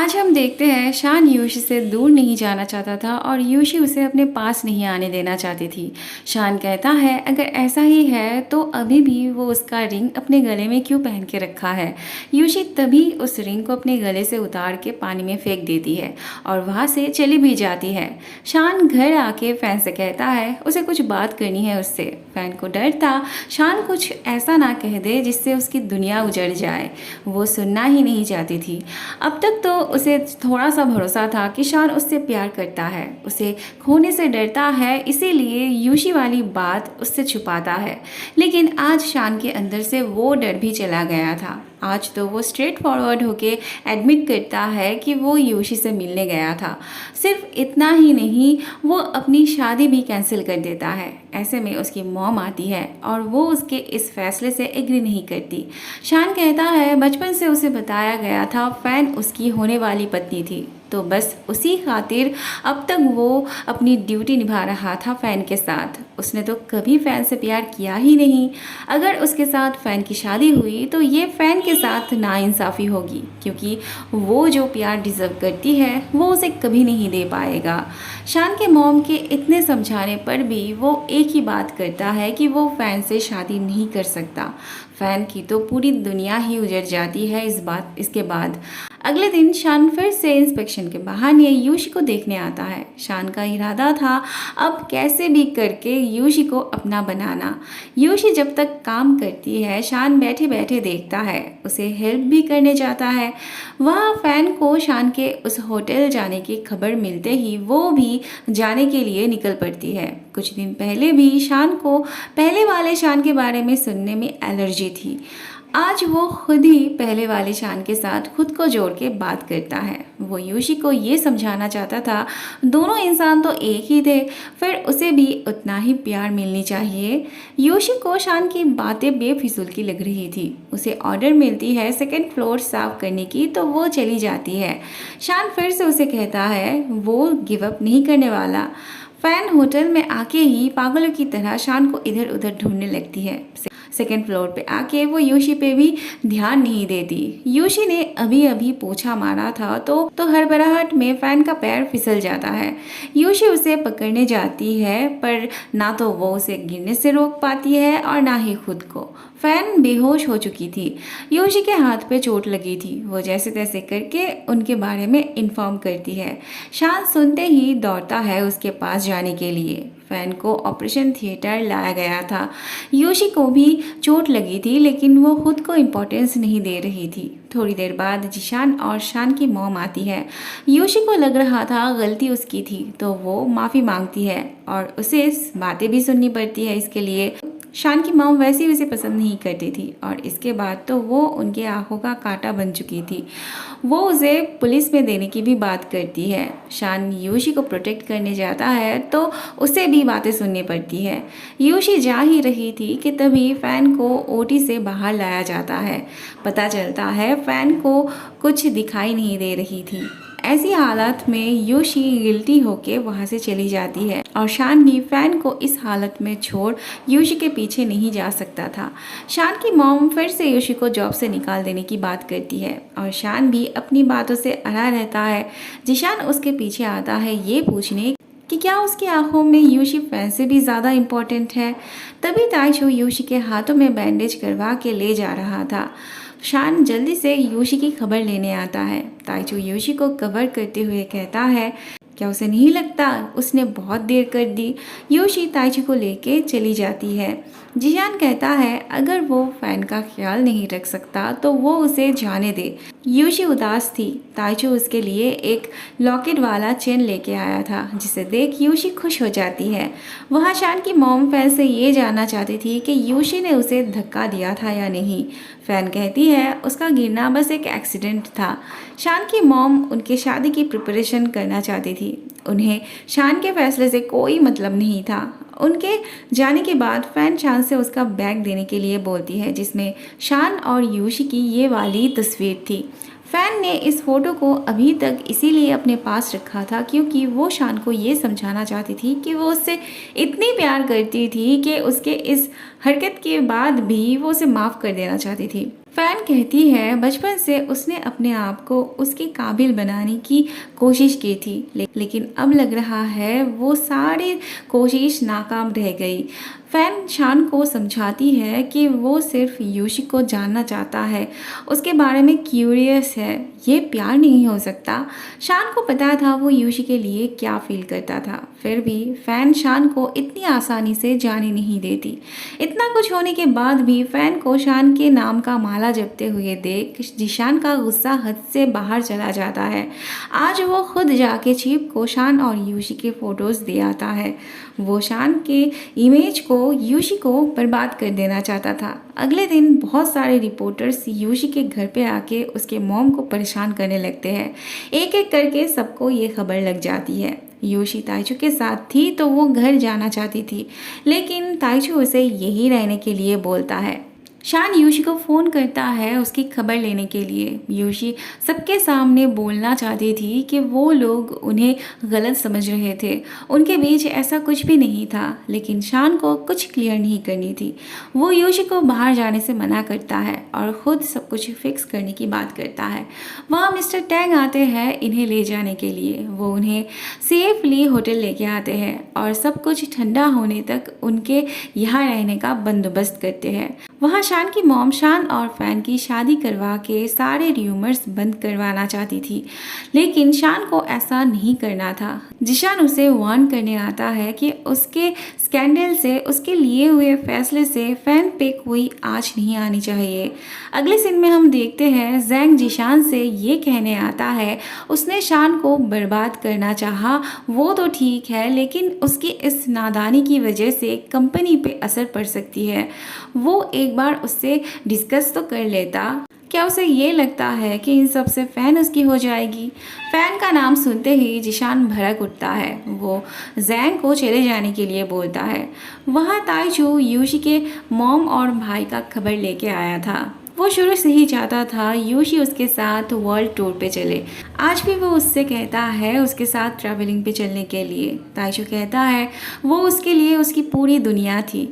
आज हम देखते हैं शान यूशी से दूर नहीं जाना चाहता था और यूशी उसे अपने पास नहीं आने देना चाहती थी। शान कहता है अगर ऐसा ही है तो अभी भी वो उसका रिंग अपने गले में क्यों पहन के रखा है। यूशी तभी उस रिंग को अपने गले से उतार के पानी में फेंक देती है और वहाँ से चली भी जाती है। शान घर आके फैन से कहता है उसे कुछ बात करनी है उससे। फैन को डर था शान कुछ ऐसा ना कह दे जिससे उसकी दुनिया उजड़ जाए। वो सुनना ही नहीं चाहती थी। अब तक तो उसे थोड़ा सा भरोसा था कि शान उससे प्यार करता है, उसे खोने से डरता है, इसीलिए यूशी वाली बात उससे छुपाता है। लेकिन आज शान के अंदर से वो डर भी चला गया था। आज तो वो स्ट्रेट फॉरवर्ड होके एडमिट करता है कि वो यूशी से मिलने गया था। सिर्फ इतना ही नहीं, वो अपनी शादी भी कैंसिल कर देता है। ऐसे में उसकी मॉम आती है और वो उसके इस फैसले से एग्री नहीं करती। शान कहता है बचपन से उसे बताया गया था फैन उसकी होने वाली पत्नी थी, तो बस उसी खातिर अब तक वो अपनी ड्यूटी निभा रहा था फ़ैन के साथ। उसने तो कभी फ़ैन से प्यार किया ही नहीं। अगर उसके साथ फ़ैन की शादी हुई तो ये फ़ैन के साथ नाइंसाफ़ी होगी, क्योंकि वो जो प्यार डिज़र्व करती है वो उसे कभी नहीं दे पाएगा। शान के मॉम के इतने समझाने पर भी वो एक ही बात करता है कि वो फ़ैन से शादी नहीं कर सकता। फ़ैन की तो पूरी दुनिया ही उजड़ जाती है इसके बाद। अगले दिन शान फिर से इंस्पेक्शन के बहाने यूशी को देखने आता है। शान का इरादा था अब कैसे भी करके यूशी को अपना बनाना। यूशी जब तक काम करती है शान बैठे बैठे देखता है, उसे हेल्प भी करने जाता है। वहाँ फैन को शान के उस होटल जाने की खबर मिलते ही वो भी जाने के लिए निकल पड़ती है। कुछ दिन पहले भी शान को पहले वाले शान के बारे में सुनने में एलर्जी थी। आज वो खुद ही पहले वाले शान के साथ खुद को जोड़ के बात करता है। वो यूशी को ये समझाना चाहता था दोनों इंसान तो एक ही थे, फिर उसे भी उतना ही प्यार मिलनी चाहिए। यूशी को शान की बातें बेफिजूल की लग रही थी। उसे ऑर्डर मिलती है सेकंड फ्लोर साफ करने की तो वो चली जाती है। शान फिर से उसे कहता है वो गिव अप नहीं करने वाला। फैन होटल में आके ही पागलों की तरह शान को इधर उधर ढूंढने लगती है। सेकेंड फ्लोर पे आके वो यूशी पे भी ध्यान नहीं देती। यूशी ने अभी अभी पोछा मारा था तो हड़बड़ाहट में फैन का पैर फिसल जाता है। यूशी उसे पकड़ने जाती है पर ना तो वो उसे गिरने से रोक पाती है और ना ही खुद को। फैन बेहोश हो चुकी थी। यूशी के हाथ पे चोट लगी थी। वो जैसे तैसे करके उनके बारे में इन्फॉर्म करती है। शान सुनते ही दौड़ता है उसके पास जाने के लिए। फैन को ऑपरेशन थिएटर लाया गया था। यूशी को भी चोट लगी थी लेकिन वो खुद को इम्पोर्टेंस नहीं दे रही थी। थोड़ी देर बाद जिशान और शान की मॉम आती है। यूशी को लग रहा था गलती उसकी थी तो वो माफ़ी मांगती है और उसे बातें भी सुननी पड़ती है इसके लिए। शान की मॉम वैसे ही उसे पसंद नहीं करती थी और इसके बाद तो वो उनके आंखों का कांटा बन चुकी थी। वो उसे पुलिस में देने की भी बात करती है। शान यूशी को प्रोटेक्ट करने जाता है तो उसे भी बातें सुननी पड़ती है। यूशी जा ही रही थी कि तभी फैन को ओटी से बाहर लाया जाता है। पता चलता है फैन को कुछ दिखाई नहीं दे रही थी। ऐसी हालत में यूशी गिल्टी होके वहाँ से चली जाती है और शान भी फैन को इस हालत में छोड़ यूशी के पीछे नहीं जा सकता था। शान की मॉम फिर से यूशी को जॉब से निकाल देने की बात करती है और शान भी अपनी बातों से अड़ा रहता है। जिशान उसके पीछे आता है ये पूछने कि क्या उसकी आंखों में यूशी फैन से भी ज़्यादा इम्पोर्टेंट है। तभी ताइचू यूशी के हाथों में बैंडेज करवा के ले जा रहा था। शान जल्दी से यूशी की खबर लेने आता है। ताइचू यूशी को कवर करते हुए कहता है क्या उसे नहीं लगता उसने बहुत देर कर दी। यूशी ताइचू को लेके चली जाती है। जिशान कहता है अगर वो फैन का ख्याल नहीं रख सकता तो वो उसे जाने दे। यूशी उदास थी। ताइचू उसके लिए एक लॉकेट वाला चेन लेके आया था जिसे देख यूशी खुश हो जाती है। वहाँ शान की मॉम फैन से ये जानना चाहती थी कि यूशी ने उसे धक्का दिया था या नहीं। फैन कहती है उसका गिरना बस एक एक्सीडेंट था। शान की मॉम उनके शादी की प्रिपरेशन करना चाहती थी। उन्हें शान के फैसले से कोई मतलब नहीं था। उनके जाने के बाद फैन शान से उसका बैग देने के लिए बोलती है जिसमें शान और यूशी की ये वाली तस्वीर थी। फैन ने इस फ़ोटो को अभी तक इसीलिए अपने पास रखा था क्योंकि वो शान को ये समझाना चाहती थी कि वो उससे इतनी प्यार करती थी कि उसके इस हरकत के बाद भी वो उसे माफ़ कर देना चाहती थी। फैन कहती है बचपन से उसने अपने आप को उसके काबिल बनाने की कोशिश की थी, लेकिन अब लग रहा है वो सारी कोशिश नाकाम रह गई। फैन शान को समझाती है कि वो सिर्फ यूशी को जानना चाहता है, उसके बारे में क्यूरियस है, ये प्यार नहीं हो सकता। शान को पता था वो यूशी के लिए क्या फील करता था, फिर भी फैन शान को इतनी आसानी से जाने नहीं देती। इतना कुछ होने के बाद भी फैन को शान के नाम का माला जपते हुए देख जिशान का गुस्सा हद से बाहर चला जाता है। आज वो खुद जाके चीप को शान और यूशी के फोटोज दे आता है। वो शान के इमेज को यूशी को बर्बाद कर देना चाहता था। अगले दिन बहुत सारे रिपोर्टर्स यूशी के घर पे आके उसके मॉम को परेशान करने लगते हैं। एक एक करके सबको ये खबर लग जाती है। यूशी ताइचू के साथ थी तो वो घर जाना चाहती थी, लेकिन ताइचू उसे यही रहने के लिए बोलता है। शान यूशी को फ़ोन करता है उसकी खबर लेने के लिए। यूशी सबके सामने बोलना चाहती थी कि वो लोग उन्हें गलत समझ रहे थे, उनके बीच ऐसा कुछ भी नहीं था, लेकिन शान को कुछ क्लियर नहीं करनी थी। वो यूशी को बाहर जाने से मना करता है और ख़ुद सब कुछ फिक्स करने की बात करता है। वहाँ मिस्टर टैंग आते हैं इन्हें ले जाने के लिए। वो उन्हें सेफली होटल लेके आते हैं और सब कुछ ठंडा होने तक उनके यहाँ रहने का बंदोबस्त करते हैं। वहाँ शान की मॉम शान और फैन की शादी करवा के सारे र्यूमर्स बंद करवाना चाहती थी, लेकिन शान को ऐसा नहीं करना था। जिशान उसे वार्न करने आता है कि उसके स्कैंडल से, उसके लिए हुए फैसले से फैन पे कोई आँच नहीं आनी चाहिए। अगले सीन में हम देखते हैं जैंग जिशान से ये कहने आता है उसने शान को बर्बाद करना चाहा, वो तो ठीक है, लेकिन उसकी इस नादानी की वजह से कंपनी पे असर पड़ सकती है। वो एक बार उससे डिस्कस तो कर लेता। क्या उसे ये लगता है कि इन सब से फ़ैन उसकी हो जाएगी? फ़ैन का नाम सुनते ही जिशान भड़क उठता है। वो जैंग को चले जाने के लिए बोलता है। वहाँ ताइचू यूशी के मॉम और भाई का खबर लेके आया था। वो शुरू से ही चाहता था यूशी उसके साथ वर्ल्ड टूर पे चले। आज भी वो उससे कहता है उसके साथ ट्रैवलिंग पे चलने के लिए। ताइचू कहता है वो उसके लिए उसकी पूरी दुनिया थी।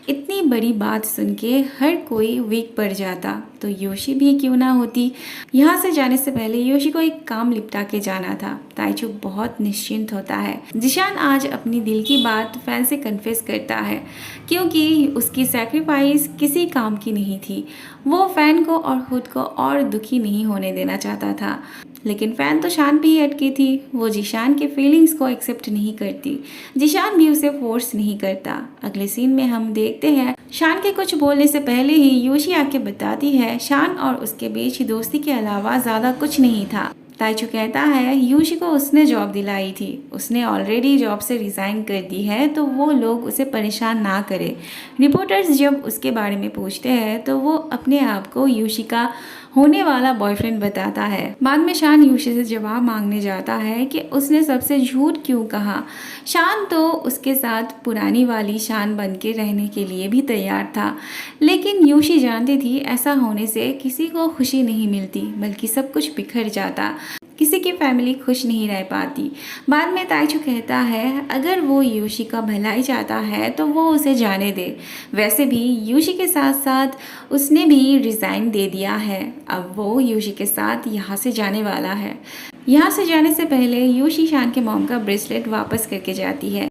इतनी बड़ी बात सुन के हर कोई वीक पड़ जाता, तो यूशी भी क्यों ना होती। यहाँ से जाने से पहले यूशी को एक काम निपटा के जाना था। ताइचू बहुत निश्चिंत होता है। जिशान आज अपनी दिल की बात फैन से कन्फेस करता है, क्योंकि उसकी सैक्रिफाइस किसी काम की नहीं थी। वो फैन को और खुद को और दुखी नहीं होने देना चाहता था, लेकिन फैन तो शान पे ही अटकी थी। वो जिशान के फीलिंग्स को एक्सेप्ट नहीं करती। जिशान भी उसे फोर्स नहीं करता। अगले सीन में हम देखते हैं शान के कुछ बोलने से पहले ही यूशी आके बताती है शान और उसके बीच दोस्ती के अलावा ज़्यादा कुछ नहीं था। ताइचू कहता है यूशी को उसने जॉब दिलाई थी, उसने ऑलरेडी जॉब से रिज़ाइन कर दी है, तो वो लोग उसे परेशान ना करें। रिपोर्टर्स जब उसके बारे में पूछते हैं तो वो अपने आप को यूशी का होने वाला बॉयफ्रेंड बताता है। बाद में शान यूशी से जवाब मांगने जाता है कि उसने सबसे झूठ क्यों कहा। शान तो उसके साथ पुरानी वाली शान बन के रहने के लिए भी तैयार था, लेकिन यूशी जानती थी ऐसा होने से किसी को खुशी नहीं मिलती, बल्कि सब कुछ बिखर जाता, किसी की फैमिली खुश नहीं रह पाती। बाद में ताइचू कहता है अगर वो यूशी का भलाई चाहता है तो वो उसे जाने दे। वैसे भी यूशी के साथ साथ उसने भी रिज़ाइन दे दिया है। अब वो यूशी के साथ यहाँ से जाने वाला है। यहाँ से जाने से पहले यूशी शान के मॉम का ब्रेसलेट वापस करके जाती है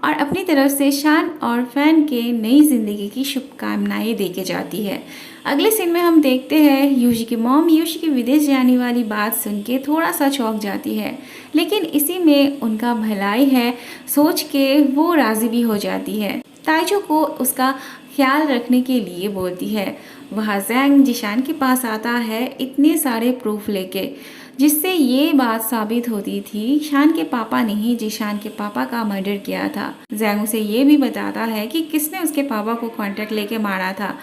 और अपनी तरफ से शान और फैन के नई ज़िंदगी की शुभकामनाएं दे के जाती है। अगले सीन में हम देखते हैं यूशी की मॉम यूशी की विदेश जाने वाली बात सुन के थोड़ा सा चौंक जाती है, लेकिन इसी में उनका भलाई है सोच के वो राज़ी भी हो जाती है। ताइचू को उसका ख्याल रखने के लिए बोलती है। वहाँ जैंग जिशान के पास आता है इतने सारे प्रूफ लेके, जिससे ये बात साबित होती थी शान के पापा ने ही जिशान के पापा का मर्डर किया था। जैंग उसे ये भी बताता है कि किसने उसके पापा को कॉन्ट्रैक्ट लेके मारा था।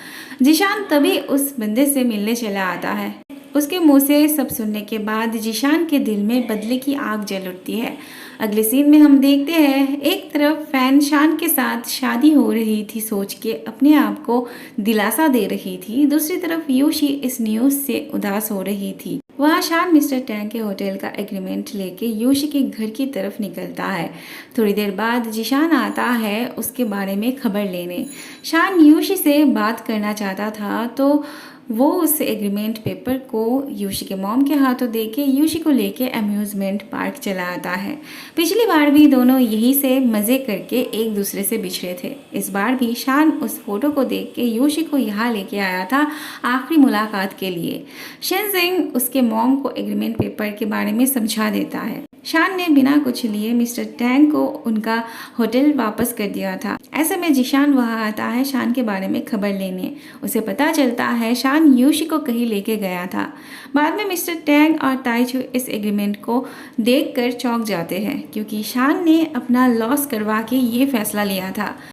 जिशान तभी उस बंदे से मिलने चला आता है। उसके मुंह से सब सुनने के बाद जिशान के दिल में बदले की आग जल उठती है। अगले सीन में हम देखते हैं एक तरफ फैन शान के साथ शादी हो रही थी सोच के अपने आप को दिलासा दे रही थी, दूसरी तरफ यूशी इस न्यूज़ से उदास हो रही थी। वहाँ शान मिस्टर टैंग के होटल का एग्रीमेंट लेके यूशी के घर की तरफ निकलता है। थोड़ी देर बाद जिशान आता है उसके बारे में खबर लेने। शान यूशी से बात करना चाहता था तो वो उस एग्रीमेंट पेपर को यूशी के मॉम के हाथों देके यूशी को लेके अम्यूज़मेंट पार्क चला आता है। पिछली बार भी दोनों यहीं से मज़े करके एक दूसरे से बिछड़े थे। इस बार भी शान उस फोटो को देख के यूशी को यहाँ लेके आया था आखिरी मुलाकात के लिए। शेनजिंग उसके मॉम को एग्रीमेंट पेपर के बारे में समझा देता है। शान ने बिना कुछ लिए मिस्टर टैंग को उनका होटल वापस कर दिया था। ऐसे में जिशान वहाँ आता है शान के बारे में खबर लेने। उसे पता चलता है शान यूशी को कहीं लेके गया था। बाद में मिस्टर टैंग और ताइचू इस एग्रीमेंट को देखकर चौंक जाते हैं क्योंकि शान ने अपना लॉस करवा के ये फैसला लिया था।